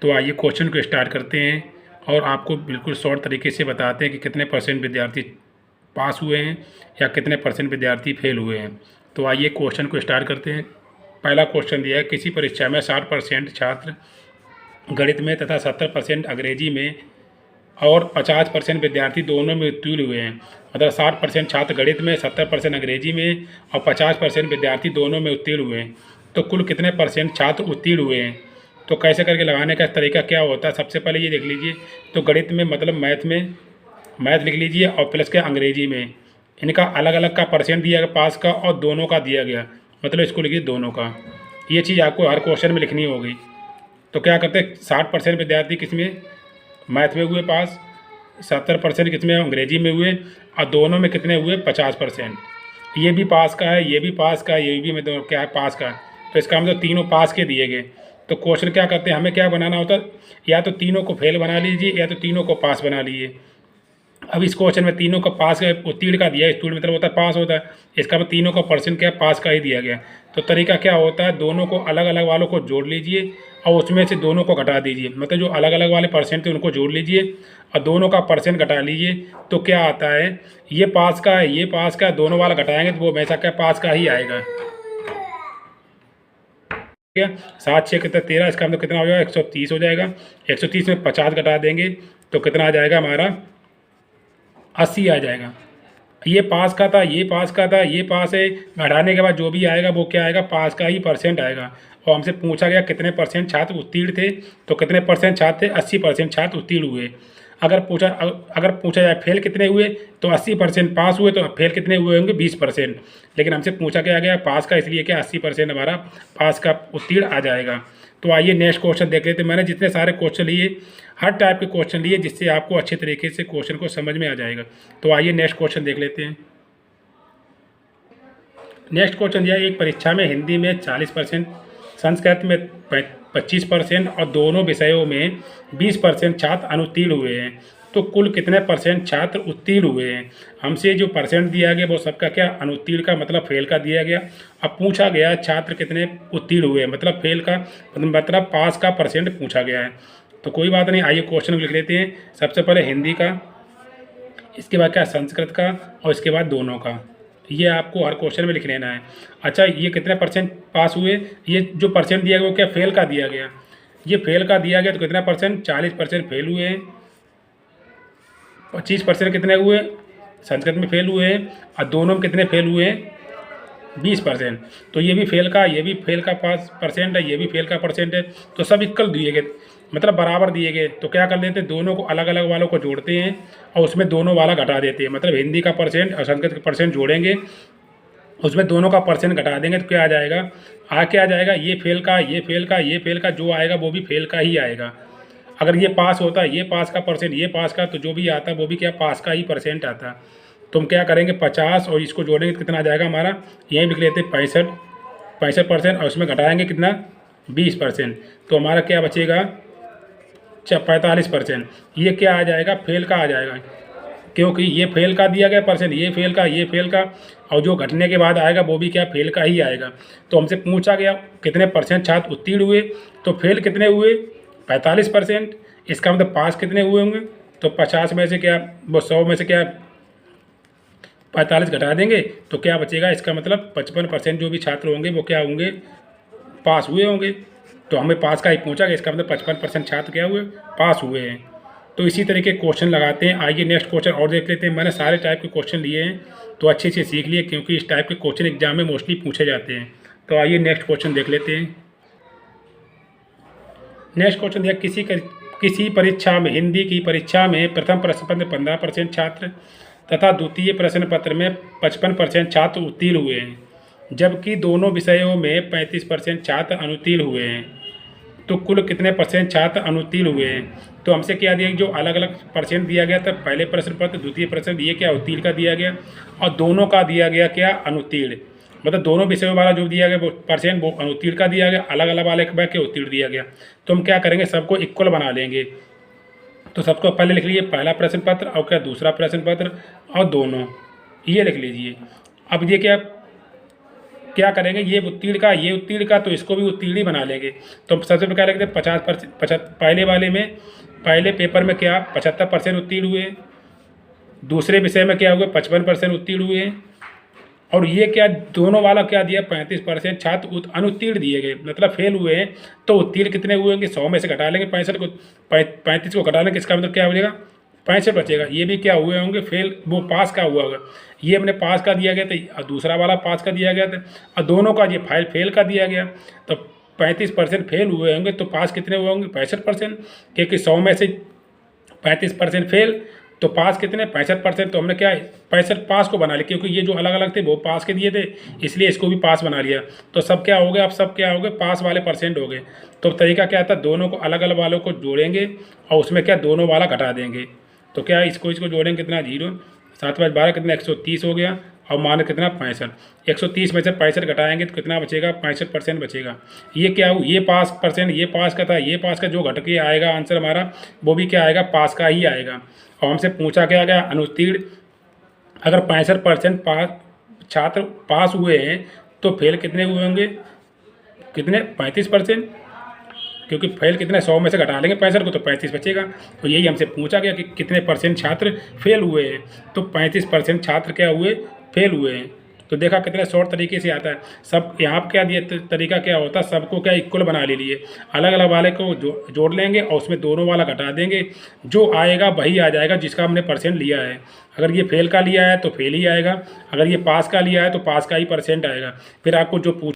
तो आइए क्वेश्चन को स्टार्ट करते हैं और आपको बिल्कुल शॉर्ट तरीके से बताते हैं कि कितने परसेंट विद्यार्थी पास हुए हैं या कितने परसेंट विद्यार्थी फेल हुए हैं। तो आइए क्वेश्चन को स्टार्ट करते हैं। पहला क्वेश्चन दिया है, किसी परीक्षा में 60% छात्र गणित में तथा 70% अंग्रेजी में और 50% विद्यार्थी दोनों में उत्तीर्ण हुए हैं। मतलब 60% छात्र गणित में, 70% अंग्रेजी में और 50% विद्यार्थी दोनों में उत्तीर्ण हुए हैं। तो कुल कितने परसेंट छात्र उत्तीर्ण हुए हैं। तो कैसे करके लगाने का तरीका क्या होता है, सबसे पहले ये देख लीजिए। तो गणित में मतलब मैथ लिख लीजिए और प्लस के अंग्रेजी में इनका अलग अलग का परसेंट दिया गया पास का और दोनों का दिया गया, मतलब इसको लिखिए दोनों का। ये चीज़ आपको हर क्वेश्चन में लिखनी होगी। तो क्या करते हैं, 60% विद्यार्थी किसमें मैथ में हुए पास, 70% किसमें अंग्रेजी में हुए और दोनों में कितने हुए 50%। ये भी पास का है, ये भी पास का है, ये भी मतलब क्या है पास का है। तो इसका मतलब तीनों पास के दिए गए। तो क्वेश्चन क्या करते हैं, हमें क्या बनाना होता है, या तो तीनों को फेल बना लीजिए या तो तीनों को पास बना लीजिए। अब इस क्वेश्चन में तीनों का पास का उत्तीर्ण का दिया है, उत्तीर्ण मतलब होता है पास होता है, इसका मतलब तीनों का परसेंट क्या पास का ही दिया गया। तो तरीका क्या होता है, दोनों को अलग अलग वालों को जोड़ लीजिए और उसमें से दोनों को घटा दीजिए। मतलब जो अलग अलग वाले परसेंट थे उनको जोड़ लीजिए और दोनों का परसेंट घटा लीजिए। तो क्या आता है, ये पास का है, ये पास का है, दोनों वाला घटाएंगे तो वो हमेशा क्या पास का ही आएगा। ठीक है, 7 6 कितना 13, इसका मतलब कितना हो जाएगा 130 हो जाएगा। 130 में 50 घटा देंगे तो कितना आ जाएगा हमारा 80 आ जाएगा। ये पास का था, ये पास का था, ये पास है, घटाने के बाद जो भी आएगा वो क्या आएगा, पास का ही परसेंट आएगा। और हमसे पूछा गया कितने परसेंट छात्र उत्तीर्ण थे, तो कितने परसेंट छात्र थे, 80% छात्र उत्तीर्ण हुए। अगर पूछा जाए फेल कितने हुए, तो 80% पास हुए, तो फेल कितने हुए होंगे 20%। लेकिन हमसे पूछा गया पास का, इसलिए क्या 80% हमारा पास का उत्तीर्ण आ जाएगा। तो आइए नेक्स्ट क्वेश्चन देख लेते हैं। मैंने जितने सारे क्वेश्चन लिए, हर टाइप के क्वेश्चन लिए, जिससे आपको अच्छे तरीके से क्वेश्चन को समझ में आ जाएगा। तो आइए नेक्स्ट क्वेश्चन देख लेते हैं। नेक्स्ट क्वेश्चन दिया, एक परीक्षा में हिंदी में 40%, संस्कृत में 25% और दोनों विषयों में 20% छात्र अनुत्तीर्ण हुए हैं। तो कुल कितने परसेंट छात्र उत्तीर्ण हुए हैं। हमसे जो परसेंट दिया गया वो सबका क्या अनुत्तीर्ण का मतलब फेल का दिया गया। अब पूछा गया छात्र कितने उत्तीर्ण हुए हैं, मतलब फेल का मतलब पास का परसेंट पूछा गया है। तो कोई बात नहीं, आइए क्वेश्चन लिख लेते हैं। सबसे पहले हिंदी का, इसके बाद क्या संस्कृत का और इसके बाद दोनों का। ये आपको हर क्वेश्चन में लिख लेना है। अच्छा, ये कितने परसेंट पास हुए, ये जो परसेंट दिया गया वो क्या फेल का दिया गया। ये फेल का दिया गया तो कितना परसेंट, 40% फेल हुए हैं। 25% कितने हुए संस्कृत में फेल हुए हैं और दोनों में कितने फेल हुए हैं 20%। तो ये भी फेल का, ये भी फेल का पास परसेंट है, ये भी फेल का परसेंट है। तो सब इक्वल दिए गए, मतलब बराबर दिए गए। तो क्या कर देते हैं, दोनों को अलग अलग वालों को जोड़ते हैं और उसमें दोनों वाला घटा देते हैं। मतलब हिंदी का परसेंट और संस्कृत का परसेंट जोड़ेंगे, उसमें दोनों का परसेंट घटा देंगे तो क्या आ जाएगा, क्या आ जाएगा, ये फेल का, ये फेल का, ये फेल का, जो आएगा वो भी फेल का ही आएगा। अगर ये पास होता है, ये पास का परसेंट, ये पास का, तो जो भी आता है वो भी क्या पास का ही परसेंट आता। तो हम क्या करेंगे 50 और इसको जोड़ेंगे तो कितना आ जाएगा हमारा, यहीं लिख लेते 65% और उसमें घटाएंगे कितना 20%। तो हमारा क्या बचेगा 45%। ये क्या आ जाएगा, फेल का आ जाएगा, क्योंकि ये फेल का दिया गया परसेंट, ये फेल का, ये फेल का, और जो घटने के बाद आएगा वो भी क्या फेल का ही आएगा। तो हमसे पूछा गया कितने परसेंट छात्र उत्तीर्ण हुए, तो फेल कितने हुए 45%। इसका मतलब पास कितने हुए होंगे, तो 50 में से क्या वो 100 में से क्या 45 घटा देंगे तो क्या बचेगा, इसका मतलब 55% जो भी छात्र होंगे वो क्या होंगे पास हुए होंगे। तो हमें पास का ही पूछा गया, इसका मतलब 55% छात्र क्या हुए पास हुए हैं। तो इसी तरीके क्वेश्चन लगाते हैं। आइए नेक्स्ट क्वेश्चन और देख लेते हैं। मैंने सारे टाइप के क्वेश्चन लिए हैं तो अच्छे से सीख लिए, क्योंकि इस टाइप के क्वेश्चन एग्जाम में मोस्टली पूछे जाते हैं। तो आइए नेक्स्ट क्वेश्चन देख लेते हैं। नेक्स्ट क्वेश्चन दिया, किसी परीक्षा में, हिंदी की परीक्षा में प्रथम प्रश्न पत्र में 15% छात्र तथा द्वितीय प्रश्न पत्र में 55% छात्र उत्तीर्ण हुए हैं, जबकि दोनों विषयों में 35% छात्र अनुत्तीर्ण हुए हैं। तो कुल कितने परसेंट छात्र अनुत्तीर्ण हुए हैं। तो हमसे क्या दिया, जो अलग अलग परसेंट दिया गया था, पहले प्रश्न पत्र द्वितीय प्रश्न ये क्या उत्तीर्ण का दिया गया और दोनों का दिया गया क्या अनुत्तीर्ण। मतलब दोनों विषयों वाला जो दिया गया वो परसेंट वो अनुत्तीर्ण का दिया गया, अलग अलग वाले के उत्तीर्ण दिया गया। तो हम क्या करेंगे, सबको इक्वल बना लेंगे। तो सबको पहले लिख लीजिए पहला प्रश्न पत्र और क्या दूसरा प्रश्न पत्र और दोनों, ये लिख लीजिए। अब ये क्या क्या करेंगे, ये उत्तीर्ण का तो इसको भी उत्तीर्ण ही बना लेंगे। तो सबसे पहले क्या लिखते हैं 50%, पहले वाले में पहले पेपर में क्या 75% उत्तीर्ण हुए, दूसरे विषय में क्या हुए 55% उत्तीर्ण हुए, और ये क्या दोनों वाला क्या दिया 35% छात्र अनुत्तीर्ण दिए गए, मतलब फेल हुए हैं। तो उत्तीर्ण कितने हुए होंगे, 100 में से घटा लेंगे 65 को, 35 को घटा लेंगे, इसका मतलब क्या हो जाएगा 65 बचेगा। ये भी क्या हुए होंगे फेल, वो पास का हुआ होगा। ये हमने पास का दिया गया था, दूसरा वाला पास का दिया गया था, और दोनों का ये फेल का दिया गया। तो 35% फेल हुए होंगे तो पास कितने हुए होंगे 65%, क्योंकि 100 में से 35% फेल तो पास कितने 65%। तो हमने क्या 65 पास को बना लिया, क्योंकि ये जो अलग अलग थे वो पास के दिए थे, इसलिए इसको भी पास बना लिया। तो सब क्या हो गए, अब सब क्या हो गए पास वाले परसेंट हो गए। तो तरीका क्या था, दोनों को अलग अलग वालों को जोड़ेंगे और उसमें क्या दोनों वाला घटा देंगे। तो क्या इसको जोड़ेंगे कितना 0, 7×12 कितना 130 हो गया, और मान कितना 65, 130 में से 65 घटाएंगे तो कितना बचेगा 65% बचेगा। ये क्या हो, ये पास परसेंट ये पास का था, ये पास का जो घट के आएगा आंसर हमारा वो भी क्या आएगा पास का ही आएगा। और हमसे पूछा क्या गया अनुत्तीर्ण, अगर 65% पास छात्र पास हुए हैं तो फेल कितने हुए होंगे, कितने 35%, क्योंकि फेल कितने 100 में से घटा लेंगे 65 को तो 35 बचेगा। तो यही हमसे पूछा गया कि कितने परसेंट छात्र फेल हुए हैं, तो 35% छात्र क्या हुए फेल हुए हैं। तो देखा कितने शॉर्ट तरीके से आता है सब। यहाँ क्या दिया तरीका क्या होता है, सबको क्या इक्वल बना ले लिए, अलग अलग वाले को जोड़ लेंगे और उसमें दोनों वाला घटा देंगे, जो आएगा वही आ जाएगा जिसका हमने परसेंट लिया है। अगर ये फेल का लिया है तो फेल ही आएगा, अगर ये पास का लिया है तो पास का ही परसेंट आएगा। फिर आपको जो पूछ